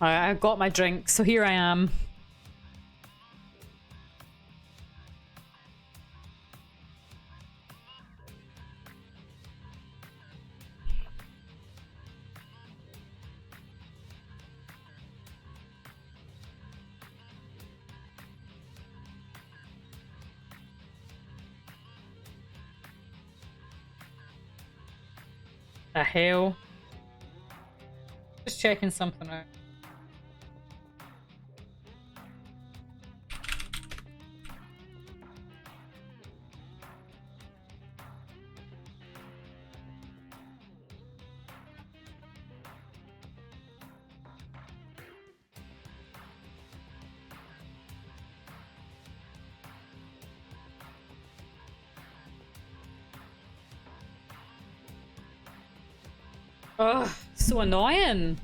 I got my drink, so here I am. The hell? Just checking something out. Ugh, so annoying.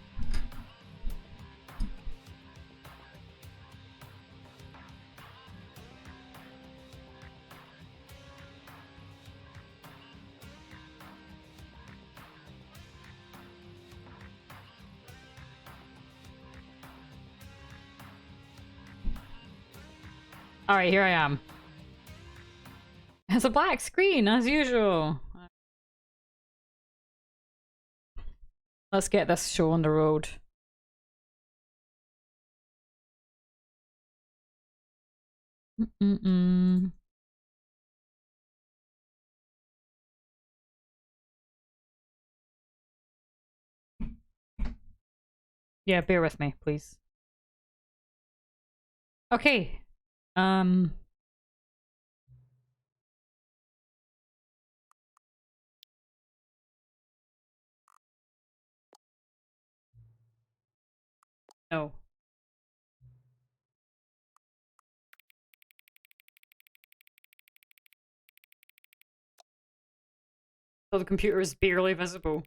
Alright, here I am. It's a black screen, as usual. Let's get this show on the road. Yeah, bear with me, please. Okay. No. So the computer is barely visible.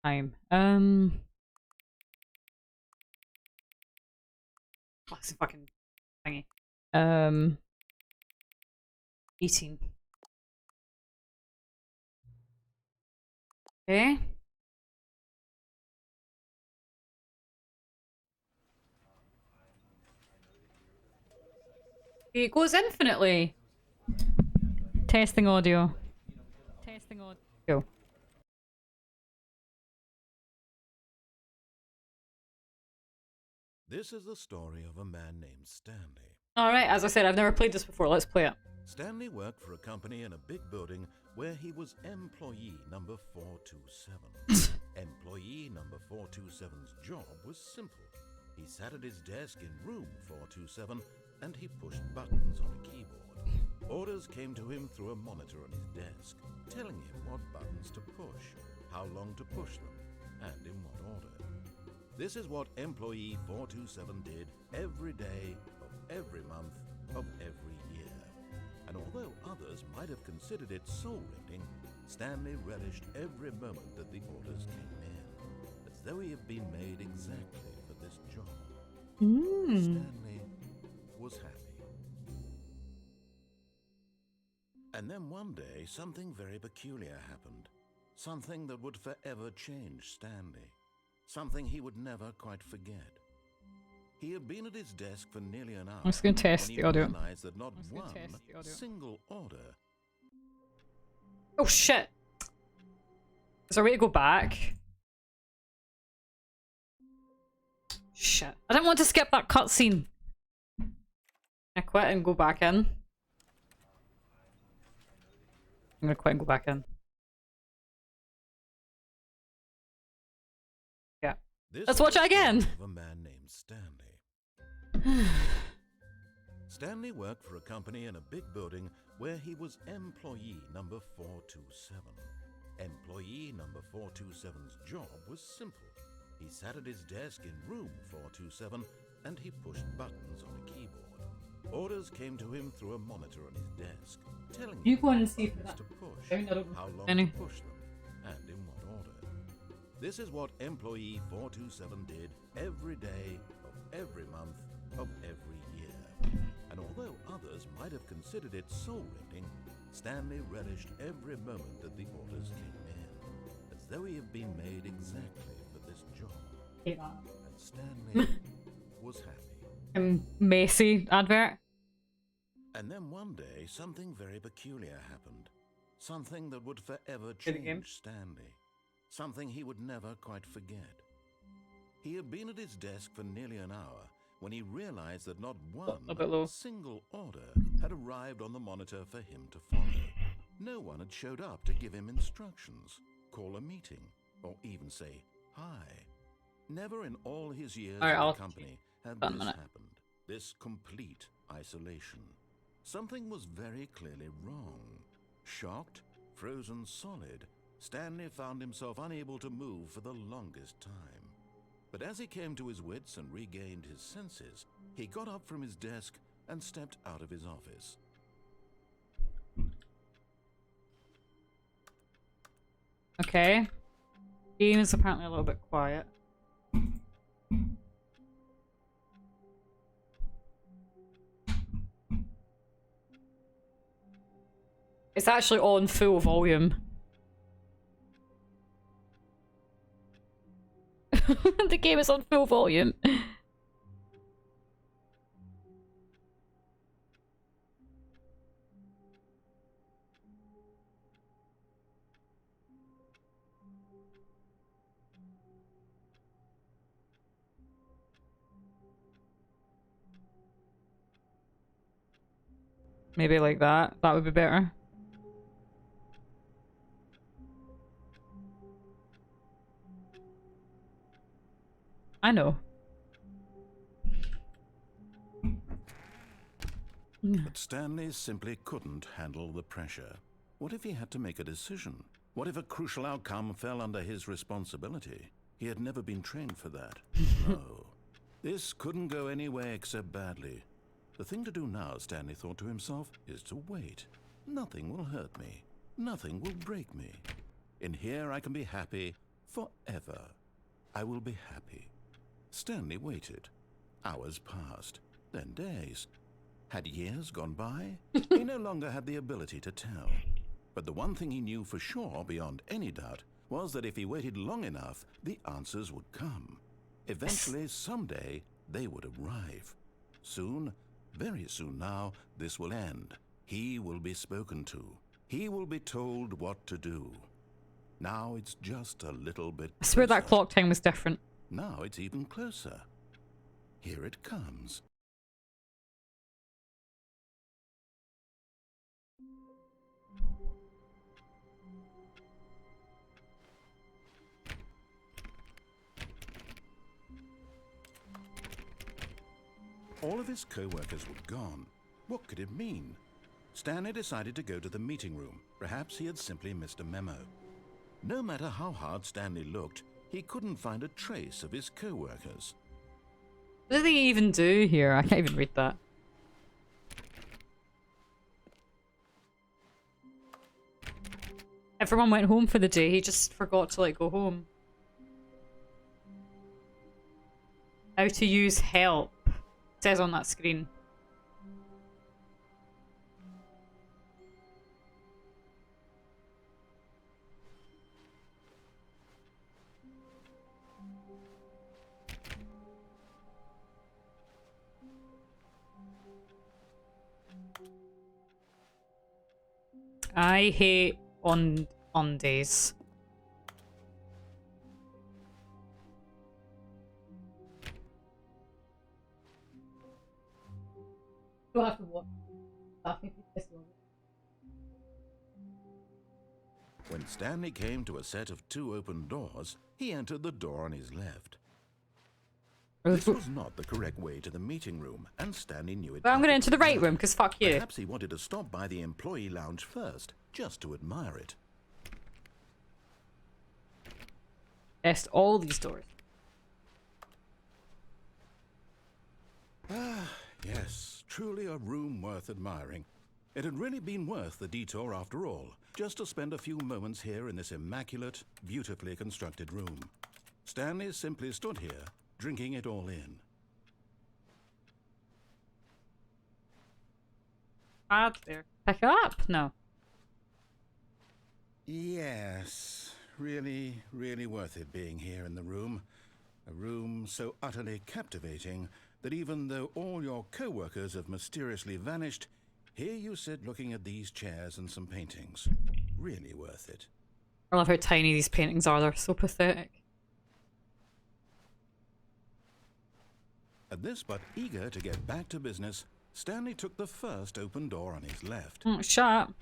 Time. What's the fucking thingy? 18. Okay. It goes infinitely. Testing audio. Testing audio. This is the story of a man named Stanley. Alright, as I said, I've never played this before. Let's play it. Stanley worked for a company in a big building where he was employee number 427. Employee number 427's job was simple. He sat at his desk in room 427 and he pushed buttons on a keyboard. Orders came to him through a monitor on his desk, telling him what buttons to push, how long to push them, and in what order. This is what employee 427 did every day of every month of every year. And although others might have considered it soul-rending, Stanley relished every moment that the orders came in, as though he had been made exactly for this job. Stanley was happy. And then one day, something very peculiar happened. Something that would forever change Stanley. Something he would never quite forget. He had been at his desk for nearly an hour. I'm just going to test the audio. That not one single order. Oh shit! Is there a way to go back? Shit. I didn't want to skip that cutscene. I quit and go back in. I'm gonna quit and go back in. Yeah. Let's watch it again! Of a man named Stanley. Stanley worked for a company in a big building where he was employee number 427. Employee number 427's job was simple. He sat at his desk in room 427 and he pushed buttons on a keyboard. Orders came to him through a monitor on his desk, telling him what buttons to push, how long to push them, and in what order. This is what employee 427 did every day of every month of every year. And although others might have considered it soul-rending, Stanley relished every moment that the orders came in, as though he had been made exactly for this job. Hate that. And Stanley was happy. Macy advert. And then one day, something very peculiar happened. Something that would forever Play the game. change Stanley. Something he would never quite forget. He had been at his desk for nearly an hour when he realized that not A bit low. one single order had arrived on the monitor for him to follow. No one had showed up to give him instructions, call a meeting, or even say hi. Never in all his years Alright, at I'll the company had spend a this minute. happened. This complete isolation. Something was very clearly wrong. Shocked, frozen solid, Stanley found himself unable to move for the longest time. But as he came to his wits and regained his senses, he got up from his desk and stepped out of his office. Okay. Game is apparently a little bit quiet. It's actually on full volume. The game is on full volume. Maybe like that. That would be better. I know. But Stanley simply couldn't handle the pressure. What if he had to make a decision? What if a crucial outcome fell under his responsibility? He had never been trained for that. No. This couldn't go anywhere except badly. The thing to do now, Stanley thought to himself, is to wait. Nothing will hurt me. Nothing will break me. In here I can be happy forever. I will be happy. Stanley waited. Hours passed, then days. Had years gone by? He no longer had the ability to tell. But the one thing he knew for sure, beyond any doubt, was that if he waited long enough, the answers would come. Eventually, someday, they would arrive. Soon, very soon now, this will end. He will be spoken to. He will be told what to do. Now it's just a little bit I swear that closer. clock time was different. Now it's even closer. Here it comes. All of his co-workers were gone. What could it mean? Stanley decided to go to the meeting room. Perhaps he had simply missed a memo. No matter how hard Stanley looked, he couldn't find a trace of his co-workers. What do they even do here? I can't even read that. Everyone went home for the day. He just forgot to like go home. How to use help. It says on that screen. I hate on days. You'll have to watch. When Stanley came to a set of 2 open doors, he entered the door on his left. This was not the correct way to the meeting room, and Stanley knew it. But I'm going to enter the right room, because fuck you. Perhaps he wanted to stop by the employee lounge first, just to admire it. Test all these doors. Ah, yes, truly a room worth admiring. It had really been worth the detour after all, just to spend a few moments here in this immaculate, beautifully constructed room. Stanley simply stood here, drinking it all in. There. Pick it up? No. Yes, really, really worth it being here in the room. A room so utterly captivating that even though all your co-workers have mysteriously vanished, here you sit looking at these chairs and some paintings. Really worth it. I love how tiny these paintings are. They're so pathetic. At this, but eager to get back to business, Stanley took the first open door on his left. Shut up.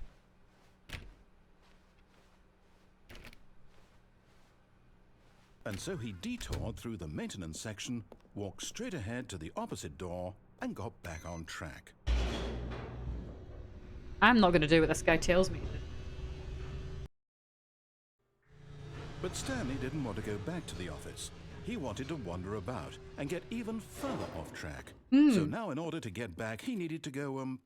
And so he detoured through the maintenance section, walked straight ahead to the opposite door, and got back on track. I'm not going to do what this guy tells me to do. But Stanley didn't want to go back to the office. He wanted to wander about and get even further off track. So now in order to get back, he needed to go,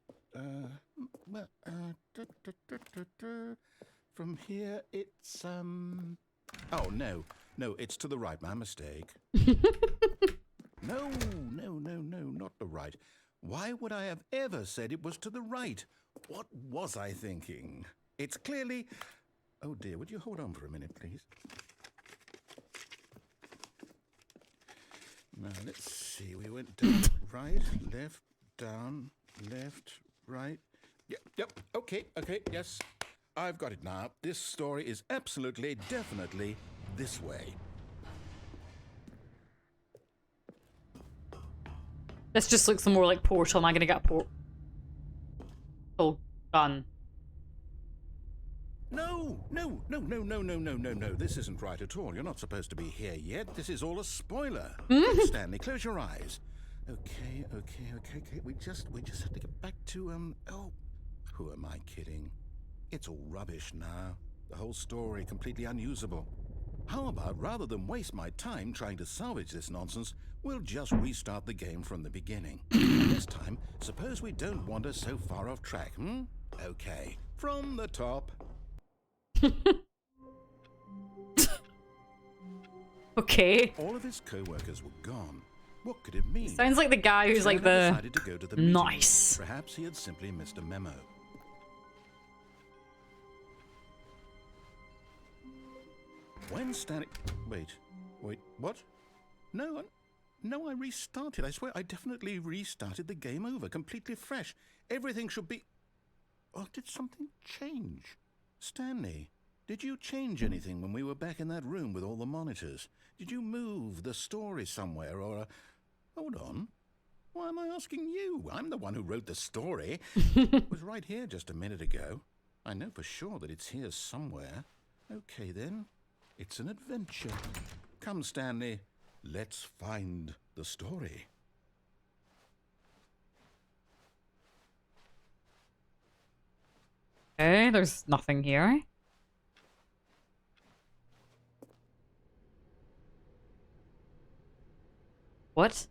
from here it's, oh, no, it's to the right, my mistake. No, not the right. Why would I have ever said it was to the right? What was I thinking? It's clearly... Oh dear, would you hold on for a minute, please? Now, let's see. We went down, right, left, down, left, right. Yep, okay, yes. I've got it now. This story is absolutely, definitely this way. This just looks more like Portal. Am I going to get a Portal gun? No. This isn't right at all. You're not supposed to be here yet. This is all a spoiler. Stanley, close your eyes. Okay. We just have to get back to, oh, who am I kidding? It's all rubbish now. The whole story completely unusable. How about, rather than waste my time trying to salvage this nonsense, we'll just restart the game from the beginning. And this time, suppose we don't wander so far off track, Okay, from the top. Okay. All of his co-workers were gone. What could it mean? Sounds like the guy who's like the... decided to go to the meeting room. Nice. Perhaps he had simply missed a memo. When Stanley... Wait, what? No, I restarted. I swear I definitely restarted the game over, completely fresh. Everything should be... Oh, did something change? Stanley, did you change anything when we were back in that room with all the monitors? Did you move the story somewhere or... Hold on. Why am I asking you? I'm the one who wrote the story. It was right here just a minute ago. I know for sure that it's here somewhere. Okay, then. It's an adventure. Come, Stanley. Let's find the story. Okay, there's nothing here. What?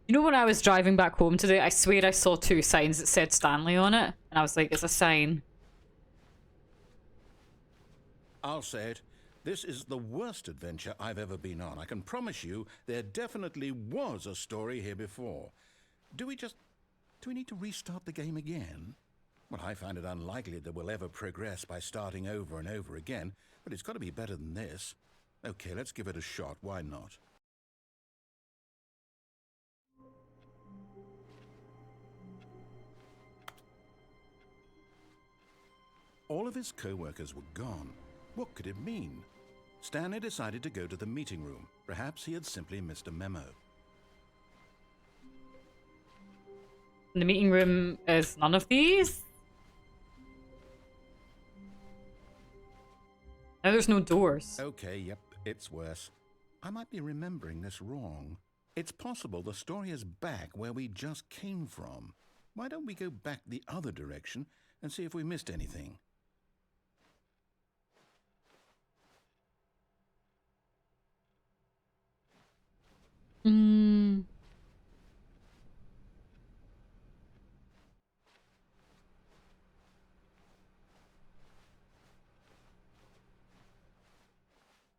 You know, when I was driving back home today, I swear I saw two signs that said Stanley on it. And I was like, it's a sign. I'll say it. This is the worst adventure I've ever been on. I can promise you there definitely was a story here before. Do we need to restart the game again? Well, I find it unlikely that we'll ever progress by starting over and over again, but it's got to be better than this. Okay, let's give it a shot. Why not? All of his co-workers were gone. What could it mean? Stanley decided to go to the meeting room. Perhaps he had simply missed a memo. The meeting room is none of these? No, there's no doors. Okay, yep, it's worse. I might be remembering this wrong. It's possible the story is back where we just came from. Why don't we go back the other direction and see if we missed anything?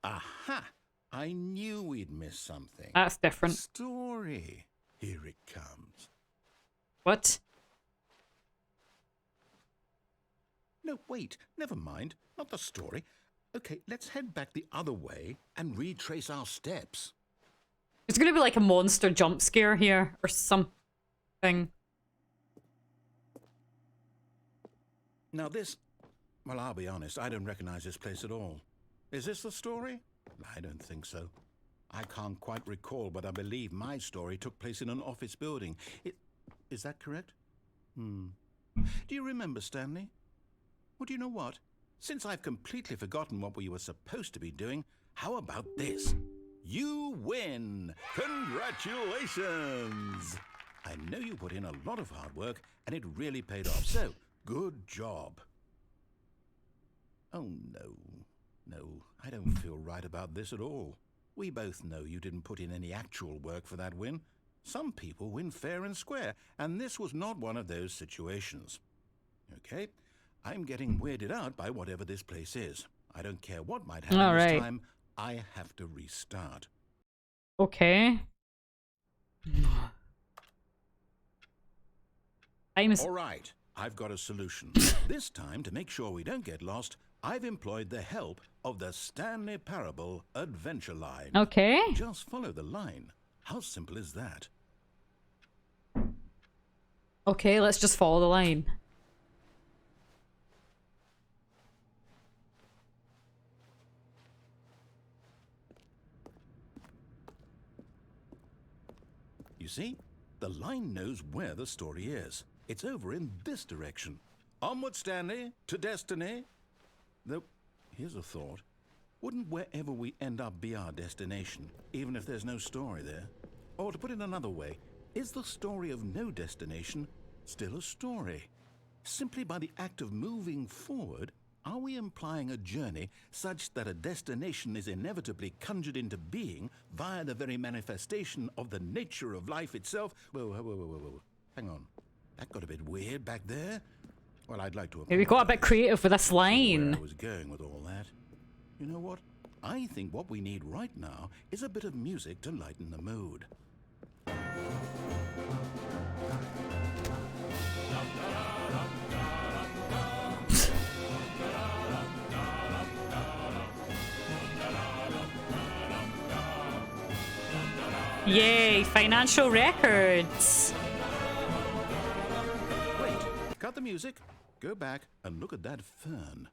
Aha! I knew we'd missed something. That's different. Story. Here it comes. What? No, wait, never mind. Not the story. Okay, let's head back the other way and retrace our steps. There's gonna be like a monster jump scare here or something. Now this... Well, I'll be honest, I don't recognize this place at all. Is this the story? I don't think so. I can't quite recall, but I believe my story took place in an office building. Is that correct? Do you remember, Stanley? Well, do you know what? Since I've completely forgotten what we were supposed to be doing, how about this? You win! Congratulations! I know you put in a lot of hard work, and it really paid off, so good job. Oh, no. No, I don't feel right about this at all. We both know you didn't put in any actual work for that win. Some people win fair and square, and this was not one of those situations. Okay, I'm getting weirded out by whatever this place is. I don't care what might happen this time. I have to restart. Okay. All right, I've got a solution. This time, to make sure we don't get lost, I've employed the help of the Stanley Parable Adventure Line. Okay. Just follow the line. How simple is that? Okay, let's just follow the line. You see, the line knows where the story is. It's over in this direction. Onward, Stanley, to destiny. Though, here's a thought. Wouldn't wherever we end up be our destination, even if there's no story there? Or to put it another way, is the story of no destination still a story? Simply by the act of moving forward, are we implying a journey such that a destination is inevitably conjured into being via the very manifestation of the nature of life itself? Whoa. Hang on. That got a bit weird back there. Well, I'd like to... Maybe got a bit creative with this line. Where I was going with all that. You know what? I think what we need right now is a bit of music to lighten the mood. Yay, financial records. Wait, cut the music. Go back and look at that fern.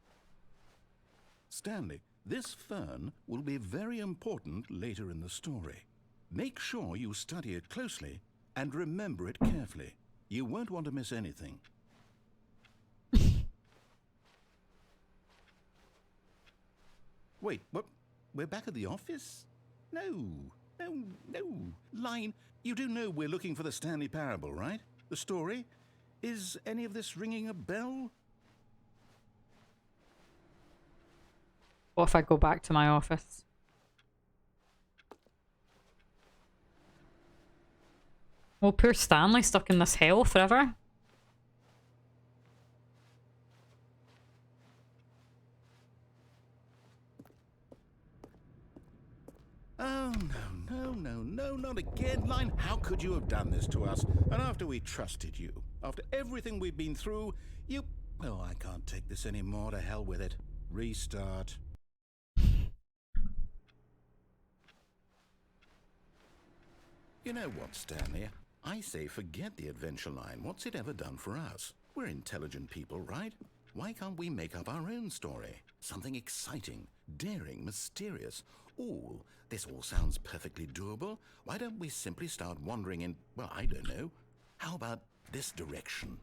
Stanley, this fern will be very important later in the story. Make sure you study it closely and remember it carefully. You won't want to miss anything. Wait, what? We're back at the office? No. Line, you do know we're looking for the Stanley Parable, right? The story? Is any of this ringing a bell? What if I go back to my office? Well, poor Stanley stuck in this hell forever. Oh, no, not again, Line. How could you have done this to us? And after we trusted you, after everything we've been through, you... Oh, I can't take this anymore. To hell with it. Restart. You know what, Stanley? I say forget the adventure line. What's it ever done for us? We're intelligent people, right? Why can't we make up our own story? Something exciting, daring, mysterious. Ooh, this all sounds perfectly doable. Why don't we simply start wandering in, well, I don't know. How about this direction?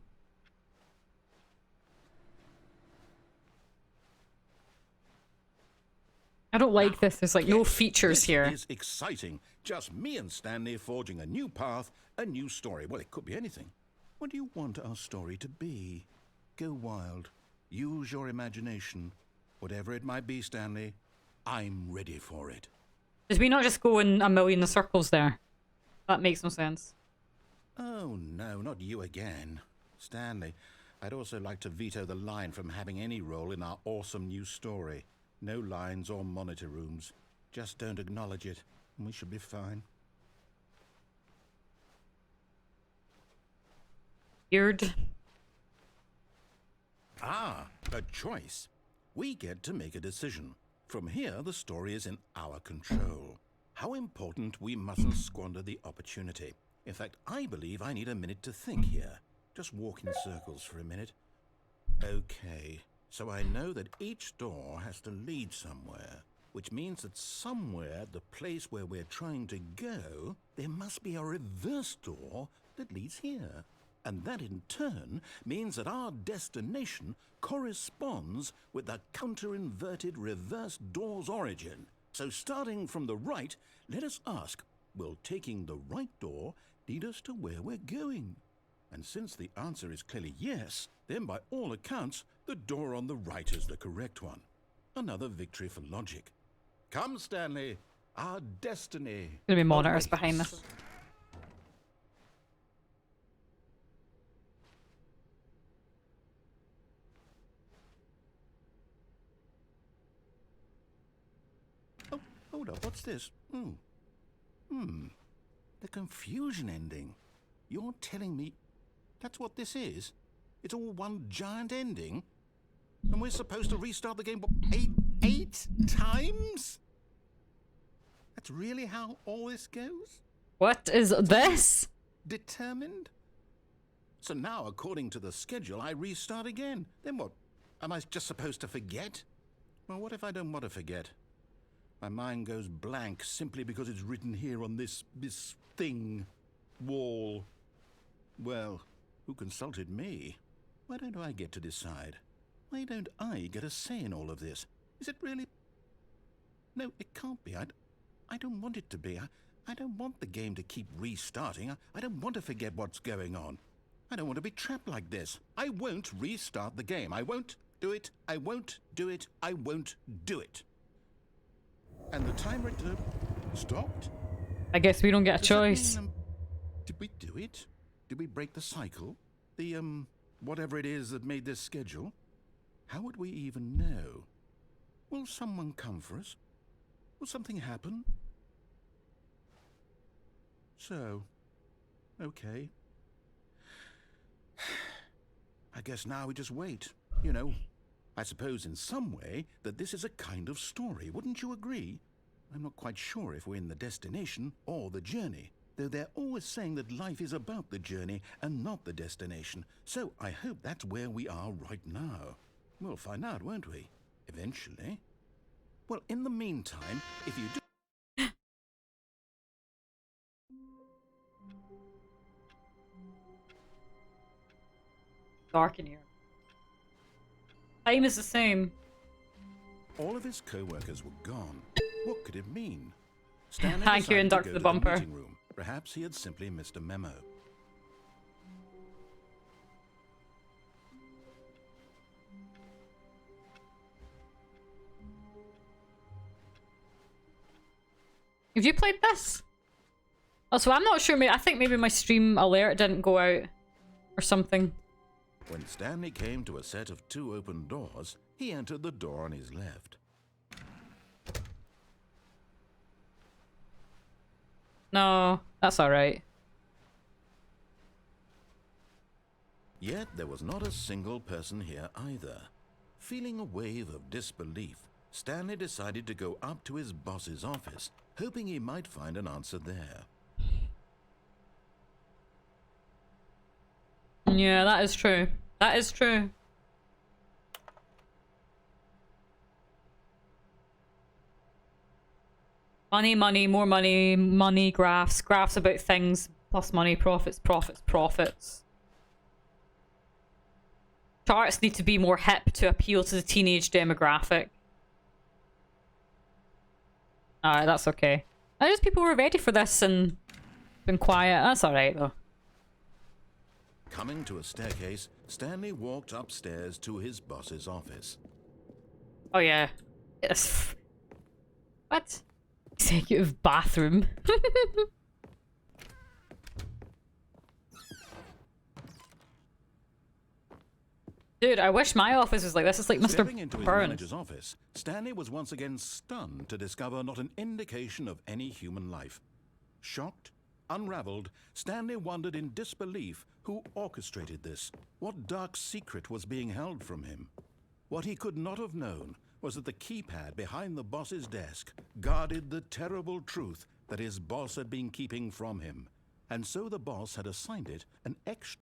I don't like this. There's like no features here. This is exciting. Just me and Stanley forging a new path, a new story. Well, it could be anything. What do you want our story to be? Go wild. Use your imagination. Whatever it might be, Stanley, I'm ready for it. Did we not just go in a million circles there? That makes no sense. Oh, no, not you again. Stanley, I'd also like to veto the line from having any role in our awesome new story. No lines or monitor rooms. Just don't acknowledge it, and we should be fine. Weird. Ah, a choice. We get to make a decision. From here, the story is in our control. How important we mustn't squander the opportunity. In fact, I believe I need a minute to think here. Just walk in circles for a minute. Okay, so I know that each door has to lead somewhere, which means that somewhere at the place where we're trying to go, there must be a reverse door that leads here. And that in turn means that our destination corresponds with the counter-inverted reverse door's origin. So starting from the right, let us ask, will taking the right door lead us to where we're going? And since the answer is clearly yes, then by all accounts, the door on the right is the correct one. Another victory for logic. Come, Stanley, our destiny. Gonna be monitors awaits. behind this. Oh, hold up, what's this? The confusion ending. You're telling me that's what this is? It's all one giant ending? And we're supposed to restart the game, what, eight times? That's really how all this goes? What is this? Determined? So now, according to the schedule, I restart again. Then what? Am I just supposed to forget? Well, what if I don't want to forget? My mind goes blank simply because it's written here on this thing, wall. Well, who consulted me? Why don't I get to decide? Why don't I get a say in all of this? Is it really? No, it can't be. I don't want it to be. I don't want the game to keep restarting. I don't want to forget what's going on. I don't want to be trapped like this. I won't restart the game. I won't do it. I won't do it. I won't do it. And the timer stopped? I guess we don't get a Does that mean, choice. did we do it? Did we break the cycle? The, whatever it is that made this schedule? How would we even know? Will someone come for us? Will something happen? So, okay. I guess now we just wait. You know, I suppose in some way that this is a kind of story, wouldn't you agree? I'm not quite sure if we're in the destination or the journey, though they're always saying that life is about the journey and not the destination. So I hope that's where we are right now. We'll find out, won't we? Eventually. Well, in the meantime, if you do... Dark in here. Time is the same. All of his co-workers were gone. What could it mean? Stanley Thank you, decided and to Dr. go the to Bumper. meeting room. Perhaps he had simply missed a memo. Have you played this? Oh, so I'm not sure. I think maybe my stream alert didn't go out or something. When Stanley came to a set of 2 open doors, he entered the door on his left. No, that's alright. Yet there was not a single person here either. Feeling a wave of disbelief, Stanley decided to go up to his boss's office, hoping he might find an answer there. Yeah, that is true. That is true. Money, money, more money, money, graphs, graphs about things, plus money, profits, profits, profits. Charts need to be more hip to appeal to the teenage demographic. Alright, that's okay. I just people were ready for this and been quiet. That's alright though. Coming to a staircase, Stanley walked upstairs to his boss's office. Oh yeah. Yes. What? Executive bathroom. Dude, I wish my office was like this. It's like Mr. Stepping into his Burns. manager's office, Stanley was once again stunned to discover not an indication of any human life. Shocked, Unraveled, Stanley wondered in disbelief who orchestrated this, what dark secret was being held from him. What he could not have known was that the keypad behind the boss's desk guarded the terrible truth that his boss had been keeping from him, and so the boss had assigned it an extra